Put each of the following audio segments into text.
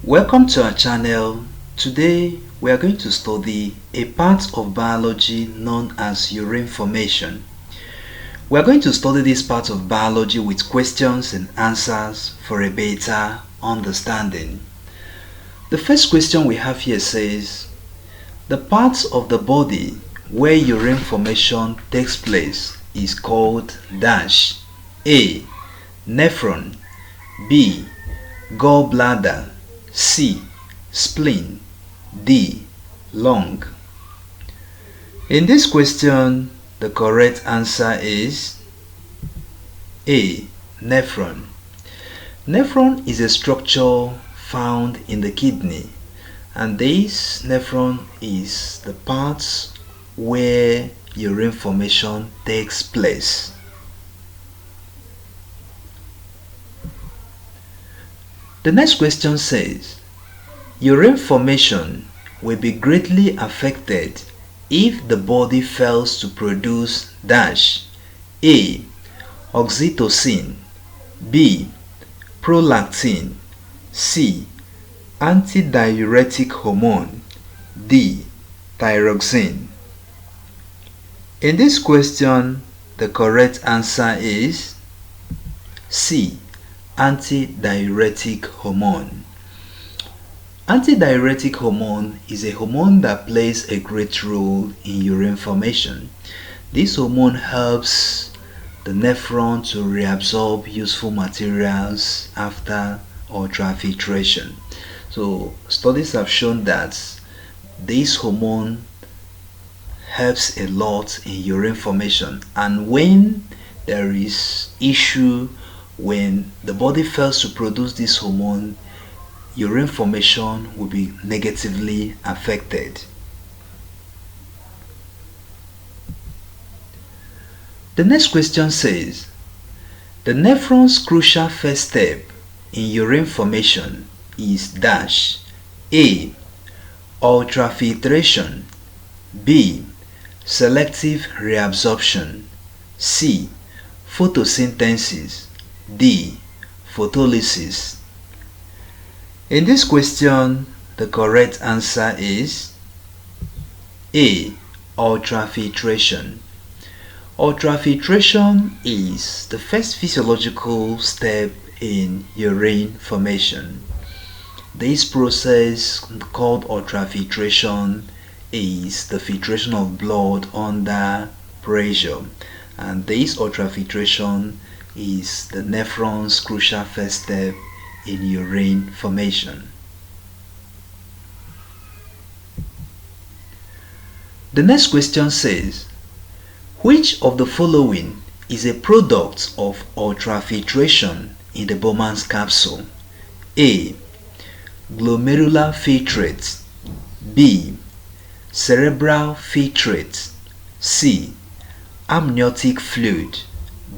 Welcome to our channel. Today we are going to study a part of biology known as urine formation. We are going to study this part of biology with questions and answers for a better understanding. The first question we have here says, the part of the body where urine formation takes place is called dash. A. Nephron. B. Gallbladder. C. Spleen. D. Lung. In this question, the correct answer is A. Nephron. Nephron is a structure found in the kidney, and this nephron is the part where urine formation takes place. The next question says, urine formation will be greatly affected if the body fails to produce dash. A. Oxytocin. B. Prolactin. C. Antidiuretic hormone. D. Thyroxine. In this question, the correct answer is C. Antidiuretic hormone. Antidiuretic hormone is a hormone that plays a great role in urine formation. This hormone helps the nephron to reabsorb useful materials after ultrafiltration. So studies have shown that this hormone helps a lot in urine formation, and when there is issue when the body fails to produce this hormone, urine formation will be negatively affected. The next question says, the nephron's crucial first step in urine formation is dash. A. Ultrafiltration. B. Selective reabsorption. C. Photosynthesis. D. Photolysis. In this question, the correct answer is A. Ultrafiltration. Ultrafiltration is the first physiological step in urine formation. This process called ultrafiltration is the filtration of blood under pressure, and this ultrafiltration is the nephron's crucial first step in urine formation. The next question says, which of the following is a product of ultrafiltration in the Bowman's capsule? A. Glomerular filtrate. B. Cerebral filtrate. C. Amniotic fluid.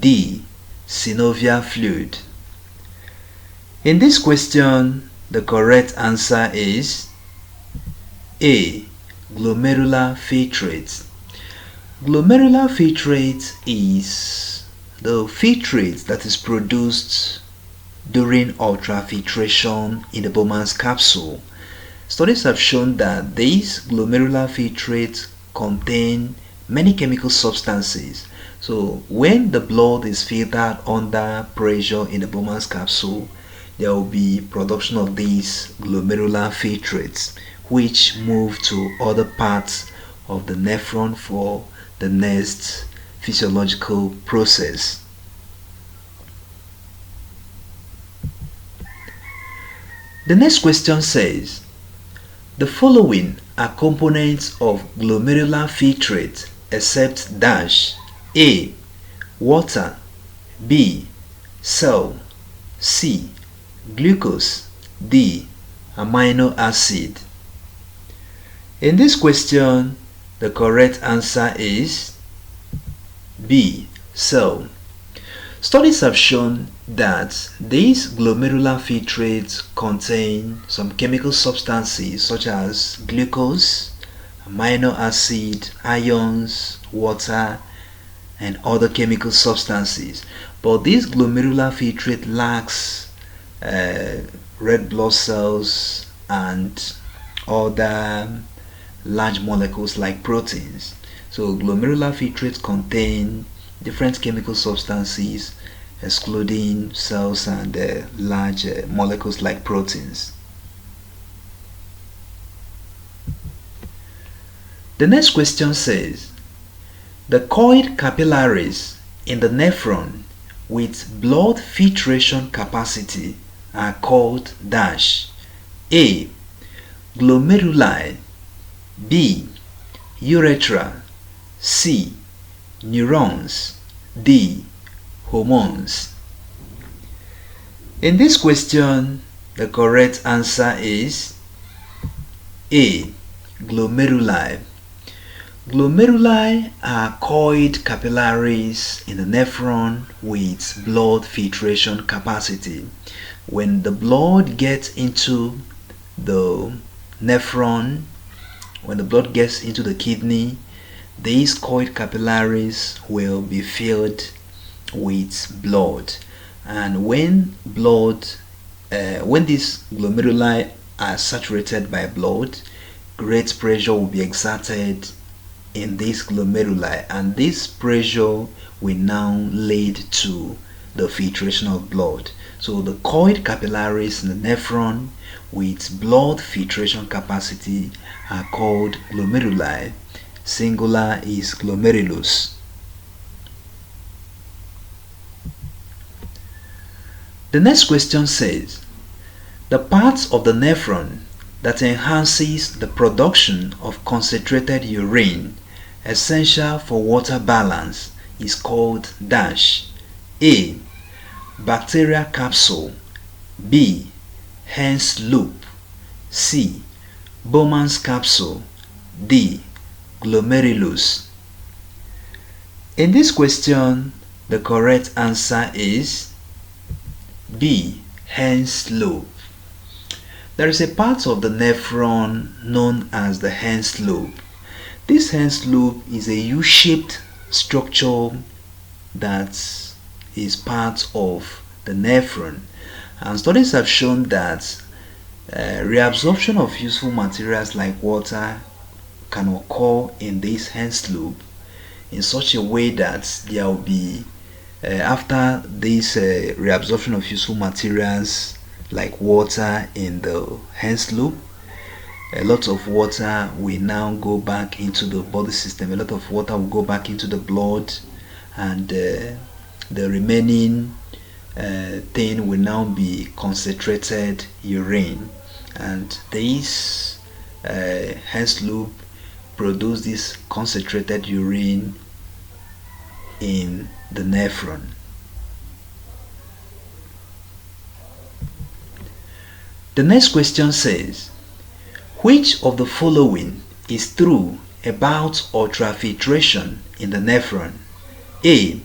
D. Synovial fluid. In this question, the correct answer is A. Glomerular filtrate. Glomerular filtrate is the filtrate that is produced during ultrafiltration in the Bowman's capsule. Studies have shown that these glomerular filtrates contain many chemical substances. So when the blood is filtered under pressure in the Bowman's capsule, there will be production of these glomerular filtrates, which move to other parts of the nephron for the next physiological process. The next question says, the following are components of glomerular filtrate except dash. A. Water. B. Cell. C. Glucose. D. Amino acid. In this question, the correct answer is B. Cell. Studies have shown that these glomerular filtrates contain some chemical substances such as glucose, amino acid, ions, water, and other chemical substances. But this glomerular filtrate lacks uh, red blood cells and other large molecules like proteins. So glomerular filtrates contain different chemical substances excluding cells and large molecules like proteins. The next question says, the coiled capillaries in the nephron with blood filtration capacity are called dash. A. Glomeruli. B. Urethra. C. Neurons. D. Hormones. In this question, the correct answer is A. Glomeruli. Glomeruli are coiled capillaries in the nephron with blood filtration capacity. When the blood gets into the nephron, when the blood gets into the kidney, these coiled capillaries will be filled with blood. And when these glomeruli are saturated by blood, great pressure will be exerted in this glomeruli, and this pressure will now lead to the filtration of blood. So the coiled capillaries in the nephron with blood filtration capacity are called glomeruli. Singular is glomerulus. The next question says, the part of the nephron that enhances the production of concentrated urine essential for water balance is called dash. A. Bacterial capsule. B. Hen's loop. C. Bowman's capsule. D. Glomerulus. In this question, the correct answer is B. Hen's loop. There is a part of the nephron known as the Hen's loop. This Hen's loop is a U-shaped structure that is part of the nephron, and studies have shown that reabsorption of useful materials like water can occur in this Hen's loop in such a way that there will be after this reabsorption of useful materials like water in the Hen's loop, a lot of water will now go back into the body system. A lot of water will go back into the blood, and the remaining thing will now be concentrated urine, and this Hen's loop produce this concentrated urine in the nephron. The next question says, which of the following is true about ultrafiltration in the nephron? A.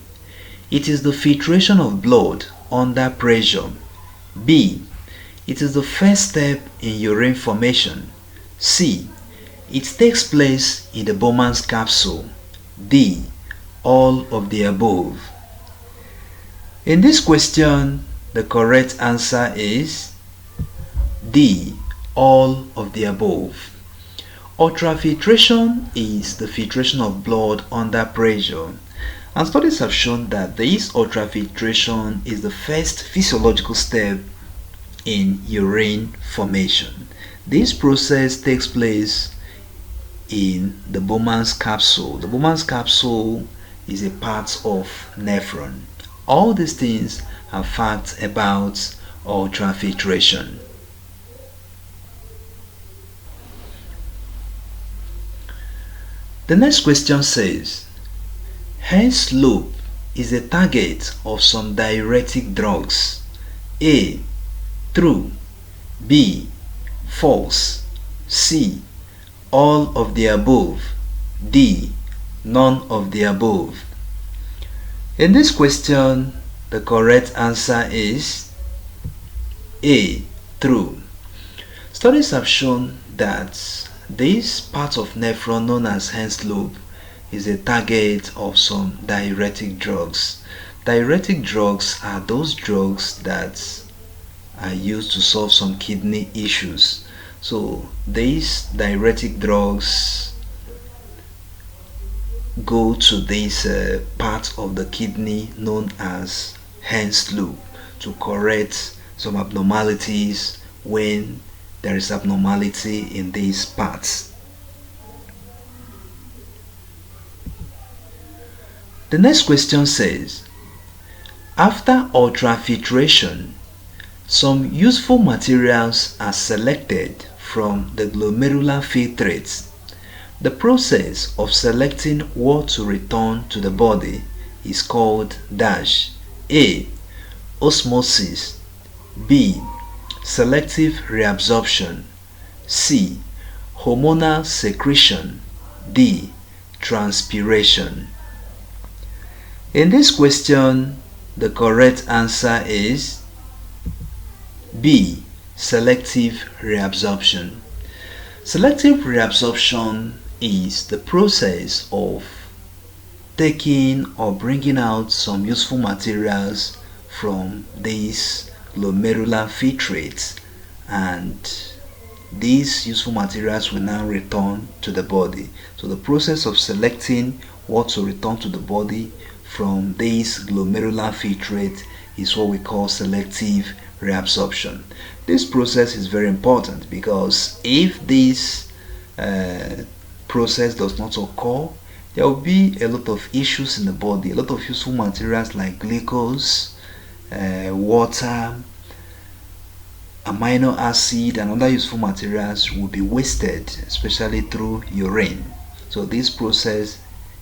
It is the filtration of blood under pressure. B. It is the first step in urine formation. C. It takes place in the Bowman's capsule. D. All of the above. In this question, the correct answer is D. All of the above. Ultrafiltration is the filtration of blood under pressure, and studies have shown that this ultrafiltration is the first physiological step in urine formation. This process takes place in the Bowman's capsule. The Bowman's capsule is a part of nephron. All these things are facts about ultrafiltration. The next question says, Hen's loop is a target of some diuretic drugs. A. True. B. False. C. All of the above. D. None of the above. In this question, the correct answer is A. True. Studies have shown that this part of nephron known as Hen's loop is a target of some diuretic drugs. Diuretic drugs are those drugs that are used to solve some kidney issues. So these diuretic drugs go to this part of the kidney known as Hen's loop to correct some abnormalities when there is abnormality in these parts. The next question says, after ultrafiltration, some useful materials are selected from the glomerular filtrates. The process of selecting what to return to the body is called dash A. Osmosis, B. Selective reabsorption, C. Hormonal secretion, D. Transpiration. In this question, the correct answer is B. Selective reabsorption. Selective reabsorption is the process of taking or bringing out some useful materials from these glomerular filtrates, and these useful materials will now return to the body. So the process of selecting what to return to the body from these glomerular filtrates is what we call selective reabsorption. This process is very important because if this process does not occur, there will be a lot of issues in the body. A lot of useful materials like glucose, water, amino acid, and other useful materials will be wasted, especially through urine. So this process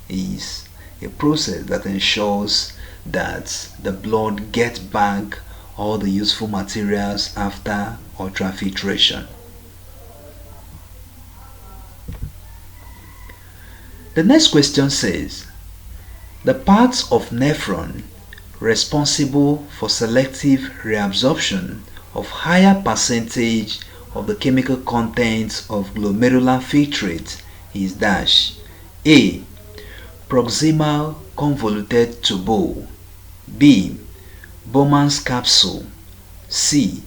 is a process that ensures that the blood gets back all the useful materials after ultrafiltration. The next question says, the parts of nephron responsible for selective reabsorption of higher percentage of the chemical contents of glomerular filtrate is dash A. Proximal convoluted tubule, B. Bowman's capsule, C.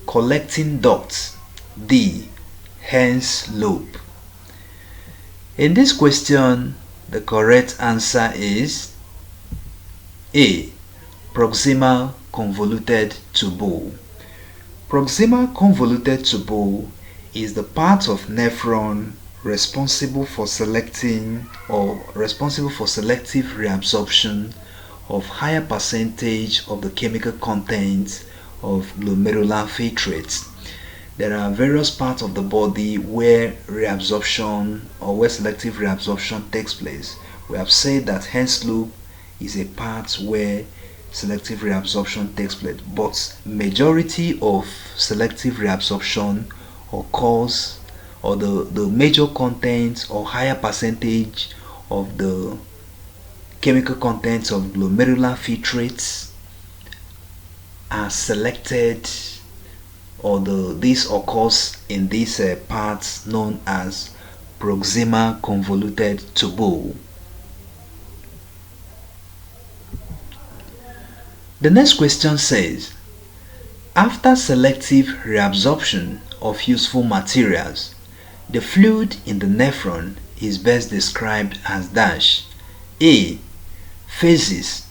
Collecting duct, D. Hen's loop. In this question, the correct answer is A. Proximal convoluted tubule. Proximal convoluted tubule is the part of nephron responsible for selecting or responsible for selective reabsorption of higher percentage of the chemical contents of glomerular filtrates. There are various parts of the body where reabsorption or where selective reabsorption takes place. We have said that Hen's loop is a part where selective reabsorption takes place, but majority of selective reabsorption occurs, or the major contents or higher percentage of the chemical contents of glomerular filtrates are selected, or this occurs in these parts known as proximal convoluted tubule. The next question says, after selective reabsorption of useful materials, the fluid in the nephron is best described as dash A. Feces,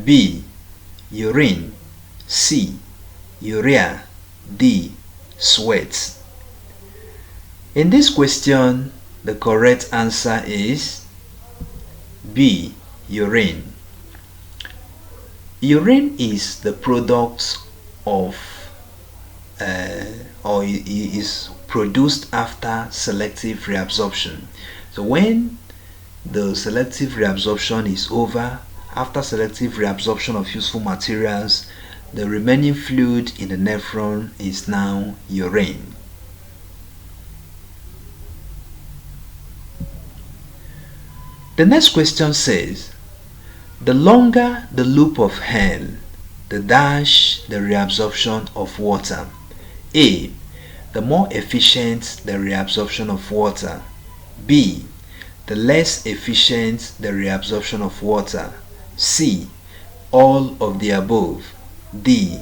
B. Urine, C. Urea, D. Sweat. In this question, the correct answer is B. Urine. Urine is the product of or is produced after selective reabsorption. So when the selective reabsorption is over, after selective reabsorption of useful materials, the remaining fluid in the nephron is now urine. The next question says, the longer the loop of Henle, the dash the reabsorption of water. A. The more efficient the reabsorption of water. B. The less efficient the reabsorption of water. C. All of the above. D.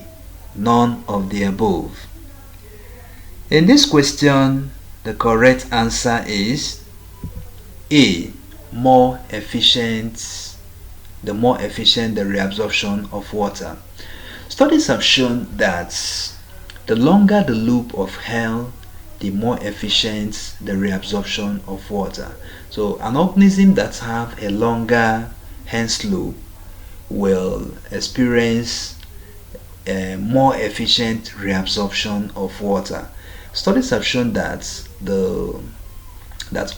None of the above. In this question, the correct answer is A. More efficient. The more efficient the reabsorption of water. Studies have shown that the longer the loop of hair, the more efficient the reabsorption of water. So an organism that have a longer Hence loop will experience a more efficient reabsorption of water. Studies have shown that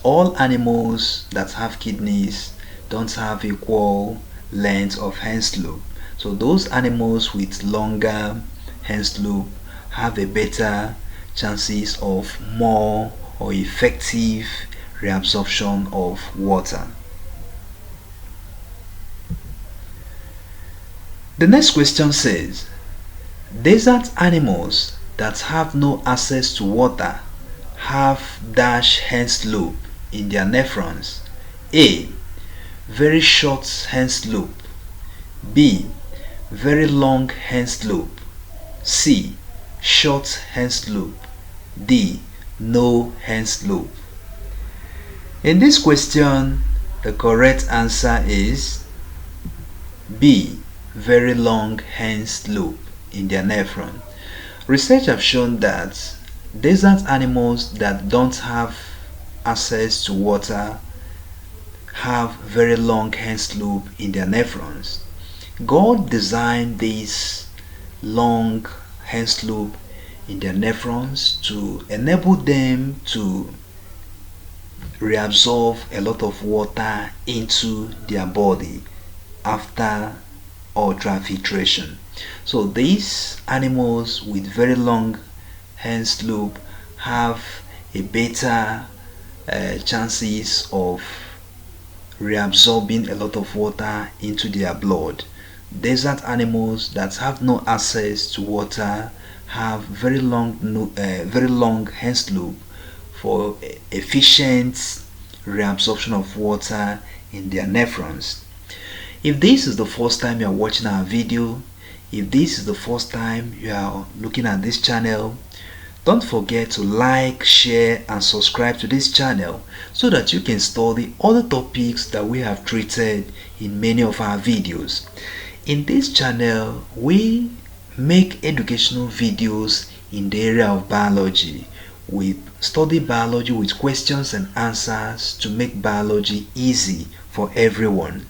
all animals that have kidneys don't have equal length of Hens loop. So those animals with longer Hens loop have a better chances of more or effective reabsorption of water. The next question says, desert animals that have no access to water have dash Hens loop in their nephrons. A. Very short Hens loop. B. Very long Hens loop. C. Short Hens loop. D. No Hens loop. In this question, the correct answer is B. Very long Hens loop in their nephron. Research have shown that desert animals that don't have access to water have very long Hens loop in their nephrons. God designed this long Hens loop in their nephrons to enable them to reabsorb a lot of water into their body after ultrafiltration. So these animals with very long Hens loop have a better chances of reabsorbing a lot of water into their blood. Desert animals that have no access to water have very long Hens loop for efficient reabsorption of water in their nephrons. If this is the first time you are watching our video, if this is the first time you are looking at this channel, don't forget to like, share and subscribe to this channel so that you can study other topics that we have treated in many of our videos. In this channel, we make educational videos in the area of biology. We study biology with questions and answers to make biology easy for everyone.